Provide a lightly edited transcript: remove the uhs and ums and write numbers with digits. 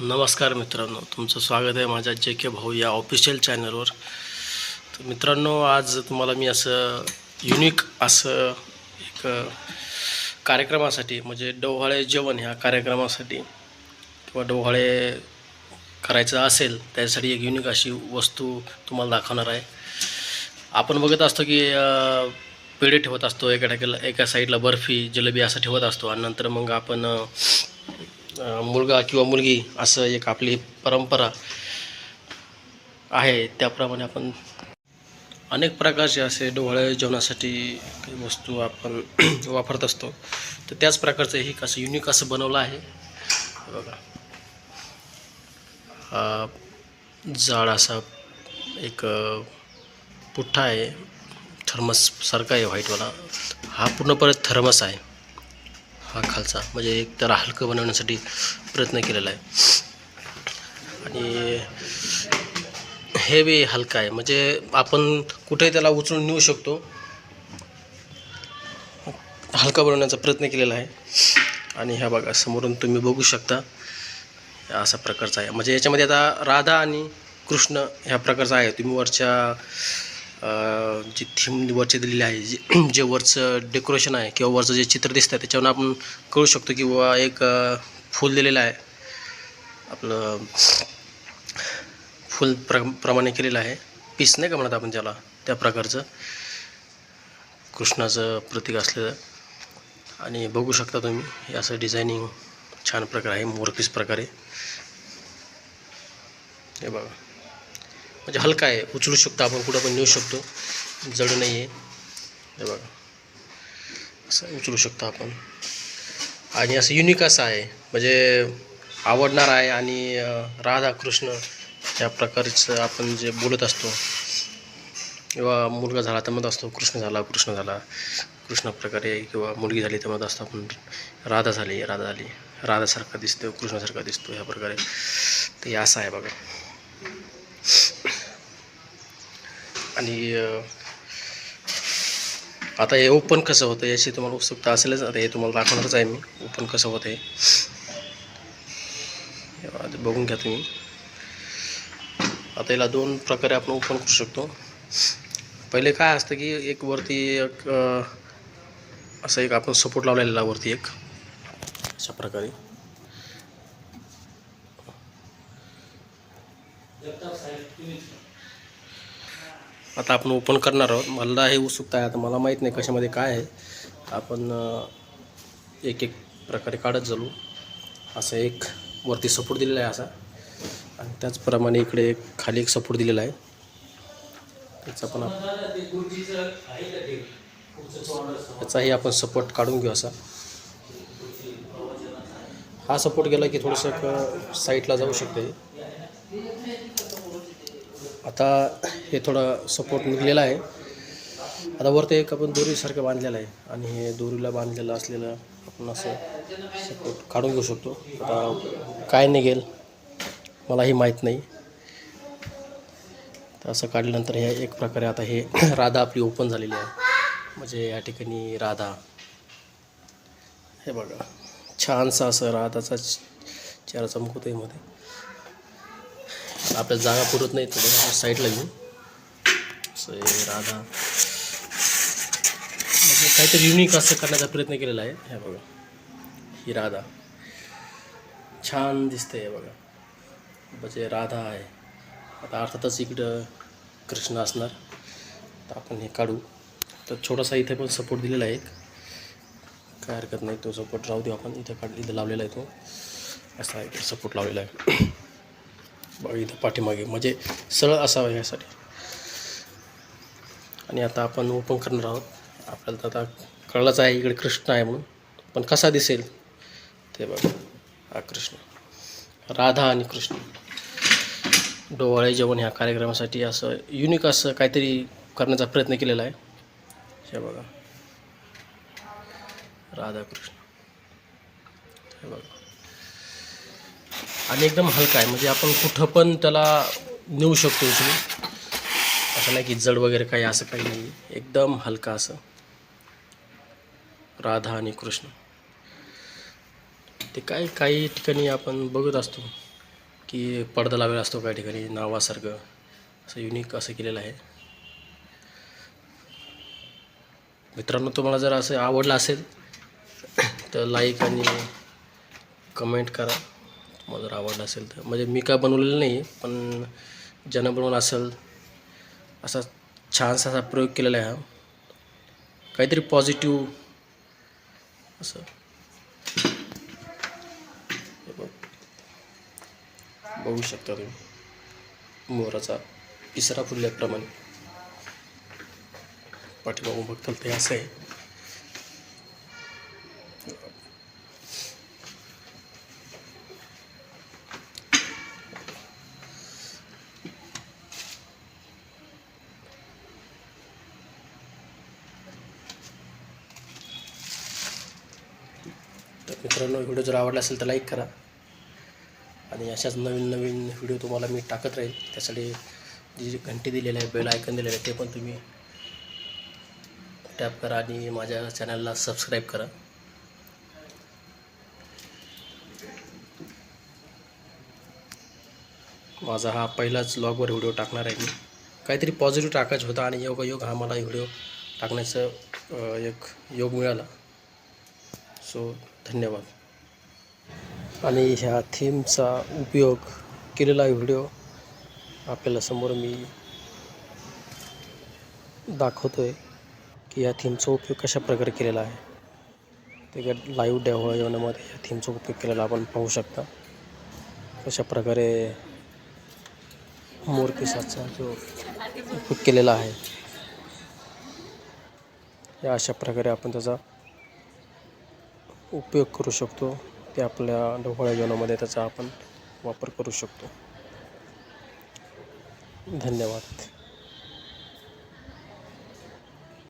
नमस्कार मित्रांनो, तुमचं स्वागत आहे माझ्या जे के भाऊ या ऑफिशियल चॅनलवर. तर मित्रांनो, आज तुम्हाला मी असं युनिक असं एक कार्यक्रमासाठी म्हणजे डोहाळे जेवण ह्या कार्यक्रमासाठी किंवा डोहाळे करायचं असेल त्यासाठी एक युनिक अशी वस्तू तुम्हाला दाखवणार आहे. आपण बघत असतो की पेढे ठेवत असतो, एका साईडला बर्फी जिलेबी असं ठेवत असतो आणि नंतर मग आपण मुलगा किंवा मुलगी असं एक आपली परंपरा आहे त्याप्रमाणे आपण अनेक प्रकारचे असे डोहाळे जेवणासाठी काही वस्तू आपण वापरत असतो. तर त्याच प्रकारचं हे असं युनिक असं बनवलं आहे. बघा, हा जाड असा एक पुठ्ठा आहे, थर्मससारखा आहे व्हाईटवाला. हा पूर्णपणे थर्मस आहे. हा खालचा म्हणजे एक त्याला हलकं बनवण्यासाठी प्रयत्न केलेला आहे आणि हे बी हलका आहे म्हणजे आपण कुठेही त्याला उचलून नेऊ शकतो. हलका बनवण्याचा प्रयत्न केलेला आहे आणि ह्या बघा समोरून तुम्ही बघू शकता अशा प्रकारचा आहे. म्हणजे याच्यामध्ये आता राधा आणि कृष्ण ह्या प्रकारचा आहे. तुम्ही वरच्या जी थीम वरचे दिलेली आहे, जे वरचं डेकोरेशन आहे किंवा वरचं जे चित्र दिसतं आहे त्याच्यावरून आपण कळू शकतो की बाबा एक फूल दिलेलं आहे, आपलं फुल प्रमाणे केलेलं आहे. पीस नाही का म्हणत आपण त्याला, त्या प्रकारचं कृष्णाचं प्रतीक असलेलं. आणि बघू शकता तुम्ही हे असं डिझायनिंग छान प्रकार आहे, मोरपीस प्रकारे. हे बघा म्हणजे हलका आहे, उचलू शकतो आपण, कुठं पण नेऊ शकतो, जड नाही आहे. हे बघा असं उचलू शकतो आपण आणि असं युनिक असं आहे म्हणजे आवडणार आहे. आणि राधा कृष्ण या प्रकारचं आपण जे बोलत असतो किंवा मुलगा झाला तर म्हणत असतो कृष्ण झाला, कृष्ण झाला, कृष्ण प्रकारे, किंवा मुलगी झाली तर म्हणत असतो आपण राधा झाली, राधा झाली, राधासारखा दिसतो, कृष्णासारखा दिसतो ह्या प्रकारे. तर हे असं आहे बघा. आणि आता हे ओपन कसं होतं याची तुम्हाला उत्सुकता असेलच. आता हे तुम्हाला दाखवणारच आहे मी, ओपन कसं होतं हे बघून घ्या तुम्ही. आता याला दोन प्रकारे आपण ओपन करू शकतो. पहिले काय असतं की एक वरती एक असं एक आपण सपोर्ट लावलेला वरती एक अशा प्रकारे. आता आपण ओपन करणार आहोत. मला हे उत्सुकता आहे, आता मला माहीत नाही कशामध्ये काय आहे. आपण एक एक प्रकारे काढत चालू. असं एक वरती सपोर्ट दिलेला आहे असा, आणि त्याचप्रमाणे इकडे एक खाली एक सपोर्ट दिलेला आहे. त्याचा पण याचाही आपण सपोर्ट काढून घेऊ असा. हा सपोर्ट गेला की थोडंसं साईडला जाऊ शकते. आता हे थोडं सपोर्ट निघलेला आहे. आता वरती एक आपण दोरीसारखं बांधलेलं आहे आणि हे दोरीला बांधलेलं असलेलं आपण असं सपोर्ट काढून घेऊ शकतो. आता काय निघेल मलाही माहीत नाही. तर असं काढल्यानंतर हे एक प्रकारे आता हे राधा आपली ओपन झालेली आहे. म्हणजे या ठिकाणी राधा, हे बघा छानसा असं राधाचा चेहरा चमकतोय मध्ये. आपल्या जागा पुरत नाही तर साईडला घेऊन असं हे राधा म्हणजे काहीतरी युनिक असं करण्याचा प्रयत्न केलेला आहे. हे बघा ही राधा छान दिसते. हे बघा म्हणजे राधा आहे. आता अर्थातच इकडं कृष्ण असणार. तर आपण हे काढू. तर छोटासा इथे पण सपोर्ट दिलेला आहे, काय हरकत नाही, तो सपोर्ट राहू देऊ आपण. इथं लावलेला आहे तो असा आहे, सपोर्ट लावलेला आहे बघा इथं पाठीमागे, म्हणजे सरळ असावं यासाठी. आणि आता आपण ओपन करणार आहोत. आपल्याला तर आता कळलंच आहे इकडे कृष्ण आहे म्हणून, पण कसा दिसेल ते बघा. हा कृष्ण, राधा आणि कृष्ण डोहाळे जेवण ह्या कार्यक्रमासाठी असं युनिक असं काहीतरी करण्याचा प्रयत्न केलेला आहे. हे बघा राधाकृष्ण, हे बघा. आणि एकदम हलका आहे म्हणजे आपण कुठं पण त्याला नेऊ शकतो उचलून. असं नाही की जड वगैरे काही, असं काही नाही, एकदम हलका असं राधा आणि कृष्ण. ते काही ठिकाणी आपण बघत असतो की पडदा लावलेला असतो काही ठिकाणी नावासारखं, असं युनिक असं केलेलं आहे. मित्रांनो, तुम्हाला जर असं आवडलं असेल तर लाईक आणि कमेंट करा. तुम्हाला जर आवडलं असेल तर, म्हणजे मी काय बनवलेलं नाही आहे, पण ज्यानं बनवलं असेल असा छानसा असा प्रयोग केलेला आहे हा. काहीतरी पॉझिटिव्ह असं. बघू शकता तुम्ही मोराचा पिसरा फुलल्याप्रमाणे पाठीमागून बघताल ते असं आहे. तर मित्रांनो, व्हिडिओ जर आवडला असेल तर लाईक करा आणि अशाच नवीन नवीन व्हिडिओ तुम्हाला मी टाकत राहील. त्यासाठी जी घंटी दिलेली आहे, बेल आयकन दिलेलं आहे, ते पण तुम्ही टॅप करा आणि माझ्या चॅनलला सबस्क्राईब करा. माझा हा पहिलाच व्लॉगवर व्हिडिओ टाकणार आहे मी. काहीतरी पॉझिटिव्ह टाकायचं होता आणि योगायोग हा मला व्हिडिओ टाकण्याचं एक योग मिळाला. सो धन्यवाद. आणि ह्या थीमचा उपयोग केलेला व्हिडिओ आपल्याला समोर मी दाखवतो आहे की या थीमचा उपयोग कशा प्रकारे केलेला आहे. ते लाईव्ह डेव्हलपमेंटमध्ये या थीमचा उपयोग केलेला आपण पाहू शकता. कशा प्रकारे मोरपिसाचा जो उपयोग केलेला आहे, या अशा प्रकारे आपण त्याचा उपयोग करू शकतो. ते आपल्या ढोबळ जीवनामध्ये त्याचा आपण वापर करू शकतो. धन्यवाद.